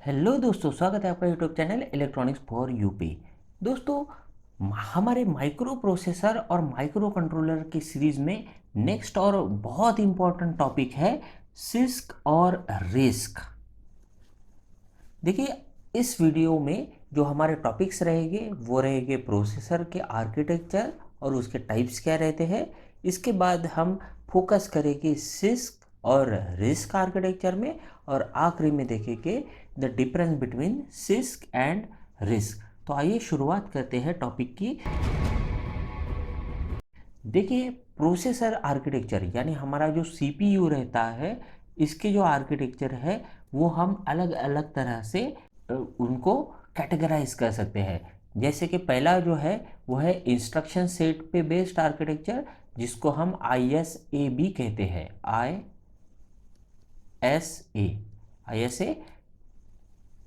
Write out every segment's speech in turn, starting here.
Hello दोस्तों, स्वागत है आपका YouTube channel electronics for UP. दोस्तों, हमारे माइक्रो प्रोसेसर और माइक्रो कंट्रोलर की सीरीज़ में नेक्स्ट और बहुत इम्पोर्टेंट टॉपिक है सिस्क और रिस्क। देखिए, इस वीडियो में जो हमारे टॉपिक्स रहेंगे वो रहेंगे प्रोसेसर के आर्किटेक्चर और उसके टाइप्स क्या रहते हैं। इसके बाद हम फोकस करेंगे सिस्क और रिस्क आर्किटेक्चर में, और आखिरी में देखेंगे the difference between six and risk. तो आइए शुरुआत करते हैं टॉपिक की। देखिए, प्रोसेसर आर्किटेक्चर यानी हमारा जो सीपीयू रहता है, इसके जो आर्किटेक्चर है वो हम अलग अलग तरह से उनको कैटेगराइज कर सकते हैं। जैसे कि पहला जो है वो है इंस्ट्रक्शन सेट पे बेस्ड आर्किटेक्चर, जिसको हम ISA कहते हैं। ISA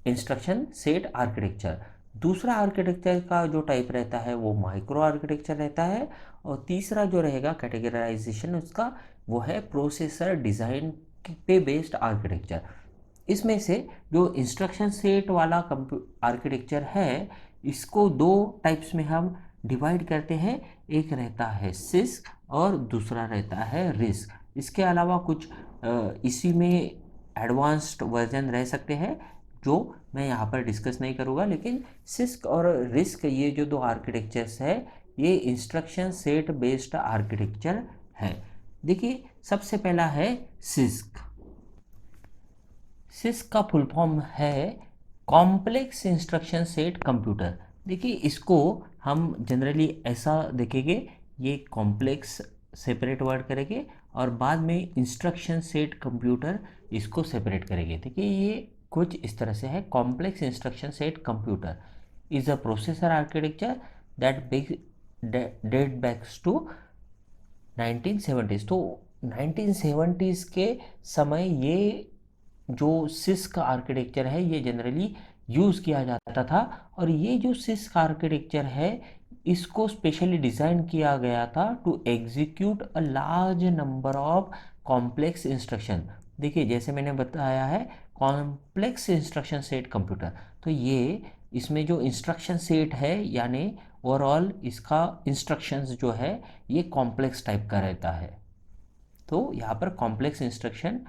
instruction set architecture. दूसरा आर्किटेक्चर का जो टाइप रहता है वो माइक्रो आर्किटेक्चर रहता है, और तीसरा जो रहेगा कैटेगराइजेशन उसका, वो है प्रोसेसर डिज़ाइन पे बेस्ड आर्किटेक्चर। इसमें से जो इंस्ट्रक्शन सेट वाला आर्किटेक्चर है, इसको दो टाइप्स में हम डिवाइड करते हैं। एक रहता है सिस्क और दूसरा रहता है रिस्क। इसके अलावा कुछ इसी में एडवांस्ड वर्जन रह सकते हैं जो मैं यहाँ पर डिस्कस नहीं करूँगा, लेकिन सिस्क और रिस्क ये जो दो आर्किटेक्चर्स है, ये इंस्ट्रक्शन सेट बेस्ड आर्किटेक्चर है। देखिए, सबसे पहला है सिस्क। सिस्क का फुल फॉर्म है कॉम्प्लेक्स इंस्ट्रक्शन सेट कंप्यूटर। देखिए, इसको हम जनरली ऐसा देखेंगे, ये कॉम्प्लेक्स सेपरेट वर्ड करेंगे और बाद में इंस्ट्रक्शन सेट कंप्यूटर इसको सेपरेट करेंगे। देखिए, ये कुछ इस तरह से है। Complex instruction set computer is a processor architecture that date backs to 1970s। तो 1970s के समय ये जो सिस्क आर्किटेक्चर है ये जनरली यूज़ किया जाता था। और ये जो सिस्क आर्किटेक्चर है, इसको स्पेशली डिज़ाइन किया गया था to execute a large number of complex instruction. देखिए, जैसे मैंने बताया है कॉम्प्लेक्स इंस्ट्रक्शन सेट कंप्यूटर, तो ये इसमें जो इंस्ट्रक्शन सेट है यानी ओवरऑल इसका इंस्ट्रक्शंस जो है ये कॉम्प्लेक्स टाइप का रहता है। तो यहाँ पर कॉम्प्लेक्स इंस्ट्रक्शन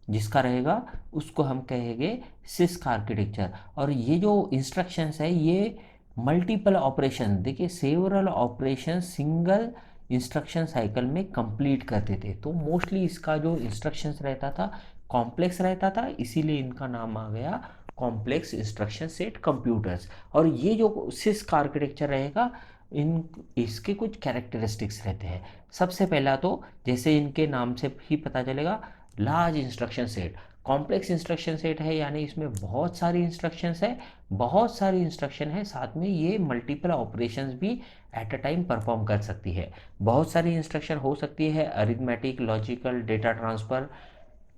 जिसका रहेगा उसको हम कहेंगे सिस्क आर्किटेक्चर। और ये जो इंस्ट्रक्शंस है ये मल्टीपल ऑपरेशन, देखिए several operation single instruction cycle में कंप्लीट करते थे। तो मोस्टली इसका जो इंस्ट्रक्शंस रहता था कॉम्प्लेक्स रहता था, इसीलिए इनका नाम आ गया कॉम्प्लेक्स इंस्ट्रक्शन सेट कंप्यूटर्स। और ये जो सिस्क आर्किटेक्चर रहेगा, इन इसके कुछ कैरेक्टरिस्टिक्स रहते हैं। सबसे पहला तो जैसे इनके नाम से ही पता चलेगा, large instruction set. Complex instruction set है यानी इसमें बहुत सारी इंस्ट्रक्शंस है, बहुत सारी इंस्ट्रक्शन है, साथ में ये मल्टीपल ऑपरेशंस भी एट अ टाइम परफॉर्म कर सकती है। बहुत सारी इंस्ट्रक्शन हो सकती है, arithmetic, logical, data transfer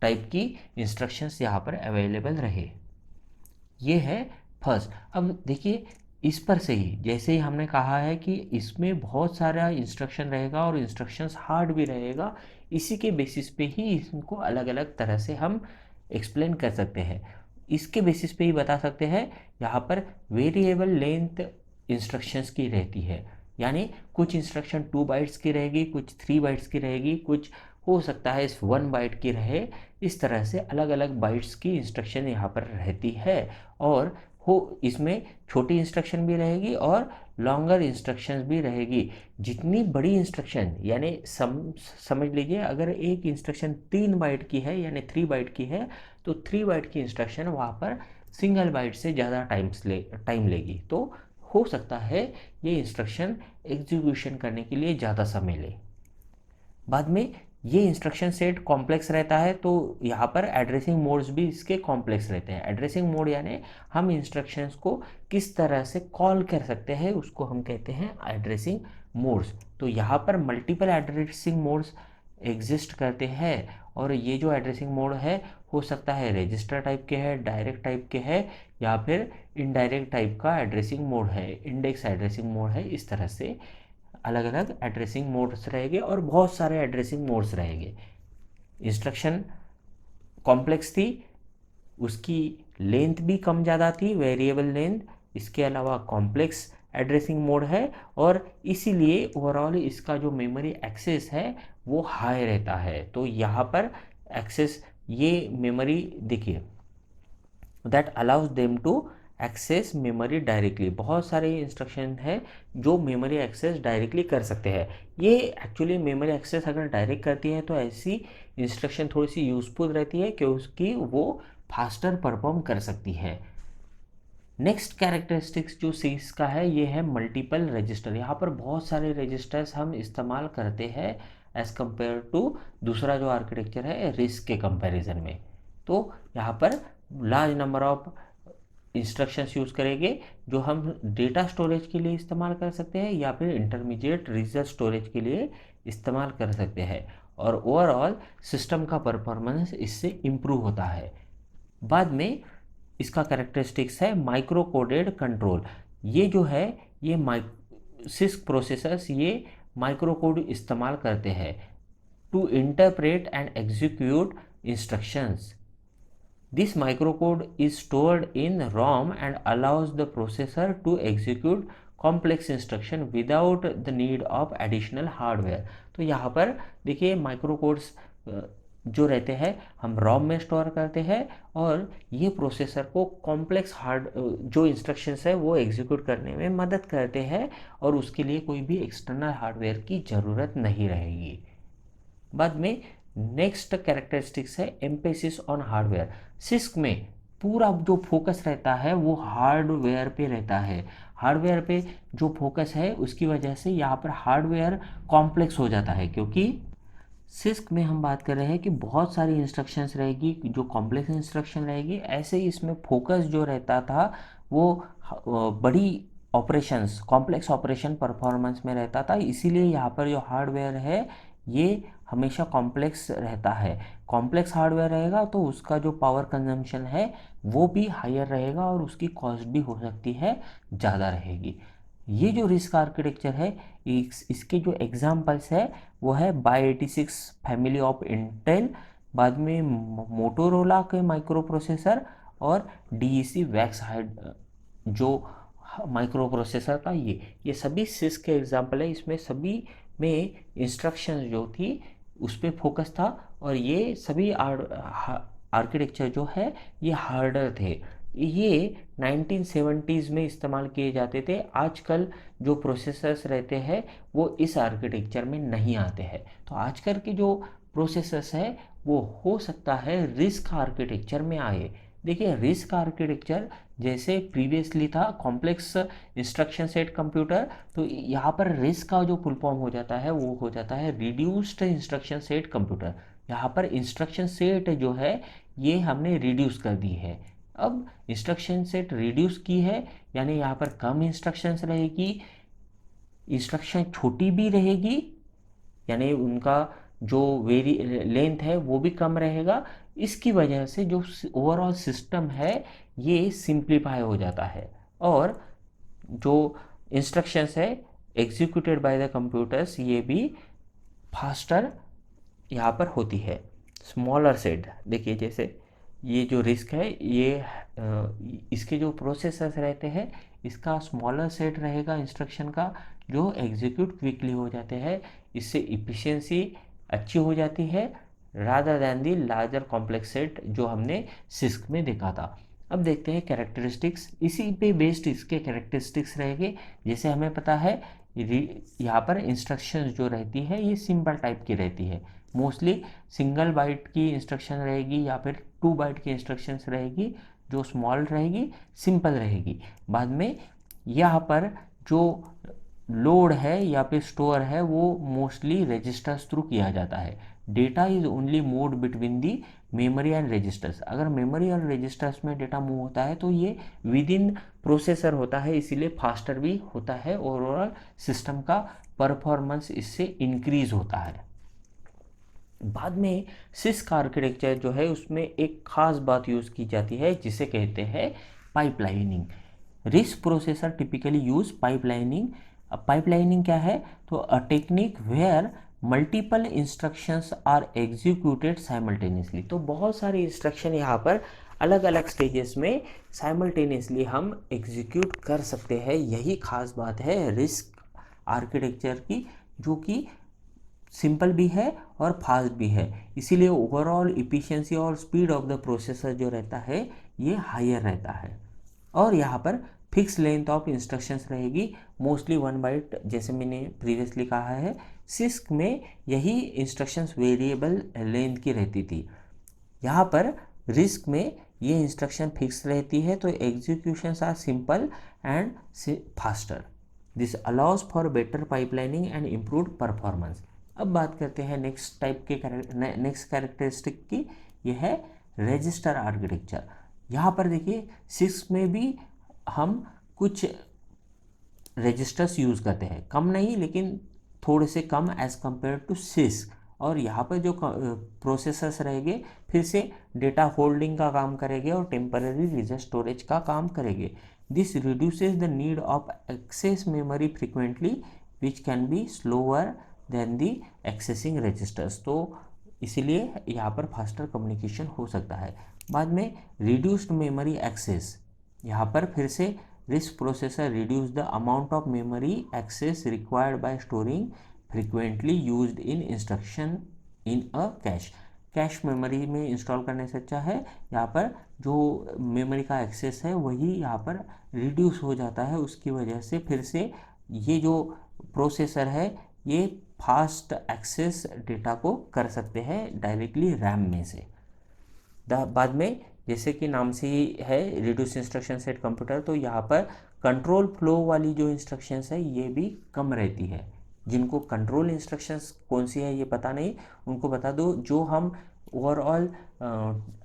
type की इंस्ट्रक्शंस यहाँ पर अवेलेबल रहे। ये है फर्स्ट। अब देखिए, इस पर से ही जैसे ही हमने कहा है कि इसमें बहुत सारा इंस्ट्रक्शन रहेगा और इंस्ट्रक्शंस हार्ड भी रहेगा, इसी के बेसिस पे ही इनको अलग अलग तरह से हम एक्सप्लेन कर सकते हैं। इसके बेसिस पे ही बता सकते हैं। यहाँ पर वेरिएबल लेंथ इंस्ट्रक्शंस की रहती है, यानी कुछ इंस्ट्रक्शन 2 बाइट्स की रहेगी, कुछ 3 बाइट्स की रहेगी, कुछ हो सकता है इस 1 बाइट की रहे। इस तरह से अलग अलग बाइट्स की इंस्ट्रक्शन यहाँ पर रहती है। और हो इसमें छोटी इंस्ट्रक्शन भी रहेगी और लॉन्गर इंस्ट्रक्शंस भी रहेगी। जितनी बड़ी इंस्ट्रक्शन यानी समझ लीजिए, अगर एक इंस्ट्रक्शन 3 बाइट की है यानी 3 बाइट की है, तो 3 बाइट की इंस्ट्रक्शन वहाँ पर सिंगल बाइट से ज़्यादा टाइम लेगी। तो हो सकता है ये इंस्ट्रक्शन एग्जीक्यूशन करने के लिए ज़्यादा समय ले। बाद में ये इंस्ट्रक्शन सेट कॉम्प्लेक्स रहता है, तो यहाँ पर एड्रेसिंग मोड्स भी इसके कॉम्प्लेक्स रहते हैं। एड्रेसिंग मोड यानी हम इंस्ट्रक्शंस को किस तरह से कॉल कर सकते हैं उसको हम कहते हैं एड्रेसिंग मोड्स। तो यहाँ पर मल्टीपल एड्रेसिंग मोड्स एग्जिस्ट करते हैं, और ये जो एड्रेसिंग मोड है हो सकता है रजिस्टर टाइप के है, डायरेक्ट टाइप के है, या फिर इनडायरेक्ट टाइप का एड्रेसिंग मोड है, इंडेक्स एड्रेसिंग मोड है। इस तरह से अलग अलग एड्रेसिंग मोड्स रहेंगे और बहुत सारे एड्रेसिंग मोड्स रहेंगे। इंस्ट्रक्शन कॉम्प्लेक्स थी, उसकी लेंथ भी कम ज़्यादा थी, वेरिएबल लेंथ। इसके अलावा कॉम्प्लेक्स एड्रेसिंग मोड है और इसीलिए ओवरऑल इसका जो मेमोरी एक्सेस है वो हाई रहता है। तो यहाँ पर एक्सेस, ये मेमोरी देखिए, that allows them to access memory directly. बहुत सारे इंस्ट्रक्शन है जो मेमोरी एक्सेस डायरेक्टली कर सकते हैं। ये एक्चुअली मेमोरी एक्सेस अगर डायरेक्ट करती है तो ऐसी इंस्ट्रक्शन थोड़ी सी यूज़फुल रहती है क्योंकि वो फास्टर परफॉर्म कर सकती है। नेक्स्ट कैरेक्टरिस्टिक्स जो सीस का है ये है मल्टीपल रजिस्टर। यहाँ पर बहुत सारे रजिस्टर्स हम इस्तेमाल करते हैं एज़ कम्पेयर टू दूसरा जो आर्किटेक्चर है रिस्क के कंपैरिजन में। तो यहाँ पर large number of instructions use करेंगे जो हम डेटा स्टोरेज के लिए इस्तेमाल कर सकते हैं या फिर इंटरमीडिएट रिजल्ट स्टोरेज के लिए इस्तेमाल कर सकते हैं, और ओवरऑल सिस्टम का परफॉर्मेंस इससे इम्प्रूव होता है। बाद में इसका कैरेक्टरिस्टिक्स है माइक्रो कोडेड कंट्रोल। ये जो है ये सिस्क प्रोसेसर्स ये माइक्रो कोड इस्तेमाल करते हैं to interpret and execute instructions. This microcode is stored in ROM and allows the processor to execute complex instruction without the need of additional hardware। तो यहाँ पर देखिए माइक्रो कोड्स जो रहते हैं हम रोम में स्टोर करते हैं और ये प्रोसेसर को कॉम्प्लेक्स हार्ड जो इंस्ट्रक्शंस है वो एग्जीक्यूट करने में मदद करते हैं और उसके लिए कोई भी एक्सटर्नल हार्डवेयर की ज़रूरत नहीं रहेगी। बाद में नेक्स्ट कैरेक्टरिस्टिक्स है एम्फेसिस ऑन हार्डवेयर। सिस्क में पूरा जो फोकस रहता है वो हार्डवेयर पे रहता है। हार्डवेयर पे जो फोकस है उसकी वजह से यहाँ पर हार्डवेयर कॉम्प्लेक्स हो जाता है, क्योंकि सिस्क में हम बात कर रहे हैं कि बहुत सारी इंस्ट्रक्शंस रहेगी जो कॉम्प्लेक्स इंस्ट्रक्शन रहेगी। ऐसे ही इसमें फोकस जो रहता था वो बड़ी ऑपरेशंस, कॉम्प्लेक्स ऑपरेशन परफॉर्मेंस में रहता था। इसीलिए यहाँ पर जो हार्डवेयर है ये हमेशा कॉम्प्लेक्स रहता है। कॉम्प्लेक्स हार्डवेयर रहेगा तो उसका जो पावर कंजम्पशन है वो भी हायर रहेगा और उसकी कॉस्ट भी हो सकती है ज़्यादा रहेगी। ये जो रिस्क आर्किटेक्चर है इसके जो एग्जाम्पल्स है वो है बाई86 फैमिली ऑफ इंटेल, बाद में मोटोरोला के माइक्रो प्रोसेसर और डीईसी वैक्स हाइड जो माइक्रो प्रोसेसर का ये सभी सिस्क के एग्जाम्पल है। इसमें सभी में इंस्ट्रक्शंस जो थी उस पर फोकस था और ये सभी आर्किटेक्चर जो है ये हार्डर थे। ये 1970s में इस्तेमाल किए जाते थे। आजकल जो प्रोसेसर्स रहते हैं वो इस आर्किटेक्चर में नहीं आते हैं। तो आजकल के जो प्रोसेसर्स है वो हो सकता है रिस्क आर्किटेक्चर में आए। देखिए रिस्क आर्किटेक्चर जैसे प्रीवियसली था कॉम्प्लेक्स इंस्ट्रक्शन सेट कंप्यूटर, तो यहाँ पर रिस्क का जो फुल फॉर्म हो जाता है वो हो जाता है रिड्यूस्ड इंस्ट्रक्शन सेट कंप्यूटर। यहाँ पर इंस्ट्रक्शन सेट जो है ये हमने रिड्यूस कर दी है। अब इंस्ट्रक्शन सेट रिड्यूस की है यानी यहाँ पर कम इंस्ट्रक्शंस रहेगी, इंस्ट्रक्शन छोटी भी रहेगी यानी उनका जो वेरी लेंथ है वो भी कम रहेगा। इसकी वजह से जो ओवरऑल सिस्टम है ये सिंप्लीफाई हो जाता है और जो इंस्ट्रक्शंस है एग्जीक्यूटेड बाय द कंप्यूटर्स ये भी फास्टर यहाँ पर होती है। स्मॉलर सेट देखिए, जैसे ये जो रिस्क है ये इसके जो प्रोसेसर्स रहते हैं इसका स्मॉलर सेट रहेगा इंस्ट्रक्शन का जो एग्जीक्यूट क्विकली हो जाते हैं। इससे इफ़िशियंसी अच्छी हो जाती है rather than the larger complex set जो हमने सिस्क में देखा था। अब देखते हैं कैरेक्टरिस्टिक्स, इसी पे बेस्ड इसके कैरेक्टरिस्टिक्स रहेंगे। जैसे हमें पता है यहाँ पर इंस्ट्रक्शंस जो रहती है ये सिंपल टाइप की रहती है, मोस्टली सिंगल बाइट की इंस्ट्रक्शन रहेगी या फिर 2 बाइट की इंस्ट्रक्शंस रहेगी जो स्मॉल रहेगी, सिंपल रहेगी। बाद में यहाँ पर जो लोड है या फिर स्टोर है वो मोस्टली रजिस्टर्स थ्रू किया जाता है। Data is only move between the memory and registers. अगर मेमोरी और रजिस्टर्स में डेटा मूव होता है तो ये विद इन प्रोसेसर होता है, इसीलिए फास्टर भी होता है। ओवरऑल सिस्टम का परफॉर्मेंस इससे इंक्रीज होता है। बाद में सिस्क आर्किटेक्चर जो है उसमें एक खास बात यूज़ की जाती है जिसे कहते हैं pipelining. Risk processor typically use pipelining. Pipelining क्या है तो a technique where multiple instructions are executed simultaneously. तो बहुत सारे इंस्ट्रक्शन यहाँ पर अलग अलग स्टेजेस में साइमल्टेनियसली हम एग्जीक्यूट कर सकते हैं। यही खास बात है रिस्क आर्किटेक्चर की, जो कि सिंपल भी है और फास्ट भी है। इसीलिए ओवरऑल इफिशिएंसी और स्पीड ऑफ द प्रोसेसर जो रहता है ये हायर रहता है। और यहाँ पर फिक्स लेंथ ऑफ इंस्ट्रक्शंस रहेगी, मोस्टली 1 बाइट, जैसे मैंने प्रीवियसली कहा है। सिस्क में यही इंस्ट्रक्शंस वेरिएबल लेंथ की रहती थी। यहाँ पर रिस्क में ये इंस्ट्रक्शन फिक्स रहती है, तो executions are simple and faster. This allows for better pipelining and improved performance. अब बात करते हैं नेक्स्ट टाइप के नेक्स्ट कैरेक्टरिस्टिक की, यह है रजिस्टर आर्किटेक्चर। यहाँ पर देखिए सिस्क में भी हम कुछ रजिस्टर्स यूज़ करते हैं, कम नहीं लेकिन थोड़े से कम एज़ कम्पेयर टू सिस्क। और यहाँ पर जो प्रोसेसर्स रहेंगे फिर से डेटा होल्डिंग का काम करेंगे और टेम्पररी रिजर्व स्टोरेज का काम करेंगे। This reduces the need of access memory frequently which can be slower than the accessing registers. तो इसीलिए यहाँ पर फास्टर कम्युनिकेशन हो सकता है। बाद में रिड्यूस्ड मेमोरी एक्सेस, यहाँ पर फिर से RISC processor reduce the amount of memory access required by storing frequently used in instruction in a cache। Cache memory में इंस्टॉल करने से अच्छा है, यहाँ पर जो मेमोरी का एक्सेस है वही यहाँ पर रिड्यूस हो जाता है। उसकी वजह से फिर से ये जो प्रोसेसर है ये फास्ट एक्सेस डेटा को कर सकते हैं डायरेक्टली रैम में से। बाद में जैसे कि नाम से ही है रिड्यूस इंस्ट्रक्शन सेट कंप्यूटर, तो यहाँ पर कंट्रोल फ्लो वाली जो इंस्ट्रक्शंस है ये भी कम रहती है। जिनको कंट्रोल इंस्ट्रक्शंस कौन सी है ये पता नहीं, उनको बता दो जो हम ओवरऑल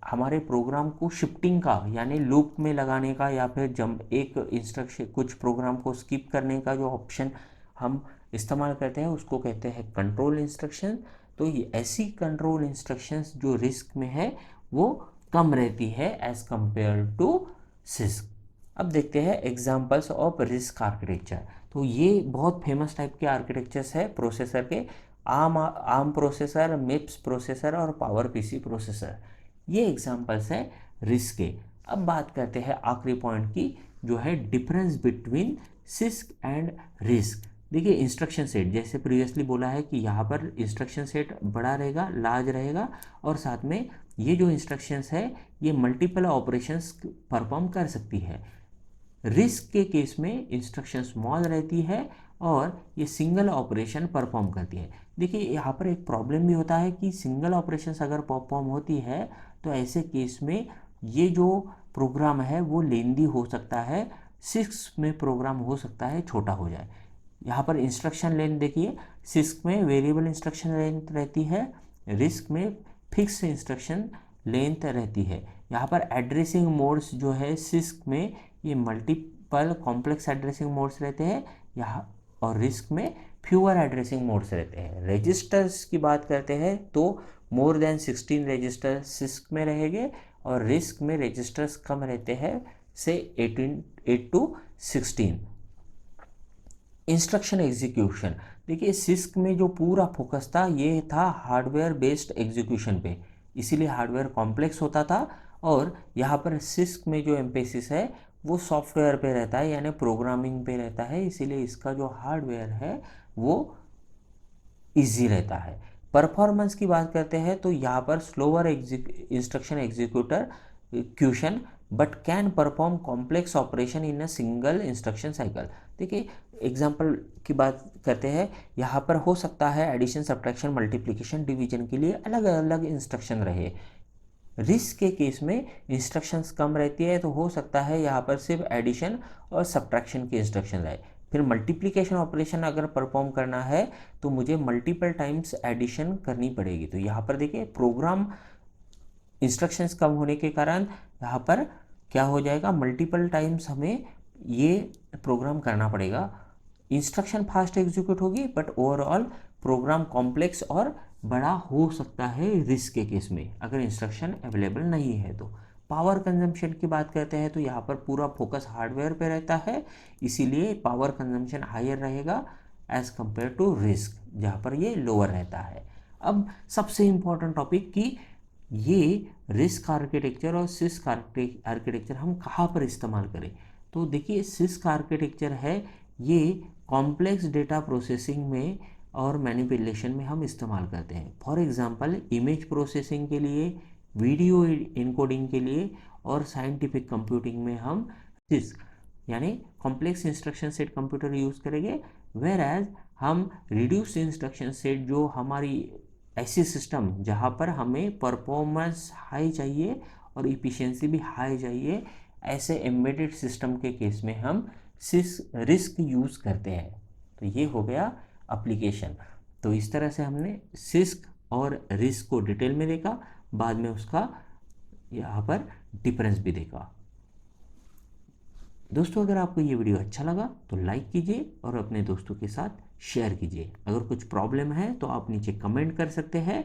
हमारे प्रोग्राम को शिफ्टिंग का यानी लूप में लगाने का या फिर जंप एक इंस्ट्रक्शन कुछ प्रोग्राम को स्किप करने का जो ऑप्शन हम इस्तेमाल करते हैं उसको कहते हैं कंट्रोल इंस्ट्रक्शन। तो ये ऐसी कंट्रोल इंस्ट्रक्शंस जो रिस्क में है वो कम रहती है एज कंपेयर टू सिस्क। अब देखते हैं एग्जांपल्स ऑफ रिस्क आर्किटेक्चर। तो ये बहुत फेमस टाइप के आर्किटेक्चर्स है प्रोसेसर के, आर्म प्रोसेसर, मिप्स प्रोसेसर और पावर पीसी प्रोसेसर। ये एग्जांपल्स हैं रिस्क के। अब बात करते हैं आखिरी पॉइंट की, जो है difference between six and risk. देखिए इंस्ट्रक्शन सेट, जैसे प्रीवियसली बोला है कि यहाँ पर इंस्ट्रक्शन सेट बड़ा रहेगा, लार्ज रहेगा, और साथ में ये जो इंस्ट्रक्शंस है ये मल्टीपल ऑपरेशंस परफॉर्म कर सकती है। रिस्क के केस में इंस्ट्रक्शन स्मॉल रहती है और ये सिंगल ऑपरेशन परफॉर्म करती है। देखिए यहाँ पर एक प्रॉब्लम भी होता है कि सिंगल ऑपरेशंस अगर परफॉर्म होती है तो ऐसे केस में ये जो प्रोग्राम है वो लेंदी हो सकता है, सिस्क में प्रोग्राम हो सकता है छोटा हो जाए। यहाँ पर इंस्ट्रक्शन लेंथ देखिए, सिस्क में वेरिएबल इंस्ट्रक्शन लेंथ रहती है, रिस्क में फिक्स इंस्ट्रक्शन लेंथ रहती है। यहाँ पर एड्रेसिंग मोड्स जो है सिस्क में ये मल्टीपल कॉम्प्लेक्स एड्रेसिंग मोड्स रहते हैं यहाँ, और रिस्क में फ्यूअर एड्रेसिंग मोड्स रहते हैं। रजिस्टर्स की बात करते हैं तो मोर देन 16 रजिस्टर सिस्क में रहेंगे और रिस्क में रजिस्टर्स कम रहते हैं, से 8 to 16। इंस्ट्रक्शन एग्जीक्यूशन, देखिए सिस्क में जो पूरा फोकस था ये था हार्डवेयर बेस्ड एग्जीक्यूशन पे, इसीलिए हार्डवेयर कॉम्प्लेक्स होता था। और यहाँ पर सिस्क में जो एम्फेसिस है वो सॉफ्टवेयर पे रहता है यानी प्रोग्रामिंग पे रहता है, इसीलिए इसका जो हार्डवेयर है वो इजी रहता है। परफॉर्मेंस की बात करते हैं तो यहाँ पर slower instruction executor caution but can perform complex operation in a single instruction cycle. देखिए एग्जांपल की बात करते हैं, यहाँ पर हो सकता है एडिशन, सब्ट्रैक्शन, मल्टीप्लिकेशन, डिवीजन के लिए अलग अलग इंस्ट्रक्शन रहे। रिस्क के केस में इंस्ट्रक्शंस कम रहती है तो हो सकता है यहाँ पर सिर्फ एडिशन और सब्ट्रैक्शन के इंस्ट्रक्शन रहे। फिर मल्टीप्लिकेशन ऑपरेशन अगर परफॉर्म करना है तो मुझे मल्टीपल टाइम्स एडिशन करनी पड़ेगी। तो यहाँ पर देखिए प्रोग्राम इंस्ट्रक्शंस कम होने के कारण यहाँ पर क्या हो जाएगा, मल्टीपल टाइम्स हमें ये प्रोग्राम करना पड़ेगा। इंस्ट्रक्शन फास्ट एग्जीक्यूट होगी बट ओवरऑल प्रोग्राम कॉम्प्लेक्स और बड़ा हो सकता है रिस्क के केस में अगर इंस्ट्रक्शन अवेलेबल नहीं है तो। पावर कंजम्पशन की बात करते हैं तो यहाँ पर पूरा फोकस हार्डवेयर पे रहता है, इसीलिए पावर कंजम्पशन हायर रहेगा एज कंपेयर टू रिस्क जहाँ पर ये लोअर रहता है। अब सबसे इम्पॉर्टेंट टॉपिक की ये रिस्क आर्किटेक्चर और सिस्क आर्किटेक्चर हम कहाँ पर इस्तेमाल करें? तो देखिए, सिस्क आर्किटेक्चर है ये कॉम्प्लेक्स डेटा प्रोसेसिंग में और मैनिपुलेशन में हम इस्तेमाल करते हैं। फॉर एग्जांपल इमेज प्रोसेसिंग के लिए, वीडियो इनकोडिंग के लिए और साइंटिफिक कंप्यूटिंग में हम सिस्क यानी complex instruction set computer use करेंगे। वेर एज हम रिड्यूस इंस्ट्रक्शन सेट, जो हमारी ऐसी सिस्टम जहाँ पर हमें परफॉर्मेंस हाई चाहिए और इफ़िशियंसी भी हाई चाहिए, ऐसे एम्बेडेड सिस्टम के केस में हम रिस्क यूज़ करते हैं। तो ये हो गया एप्लीकेशन। तो इस तरह से हमने सिस्क और रिस्क को डिटेल में देखा, बाद में उसका यहाँ पर डिफरेंस भी देखा। दोस्तों, अगर आपको ये वीडियो अच्छा लगा तो लाइक कीजिए और अपने दोस्तों के साथ शेयर कीजिए। अगर कुछ प्रॉब्लम है तो आप नीचे कमेंट कर सकते हैं।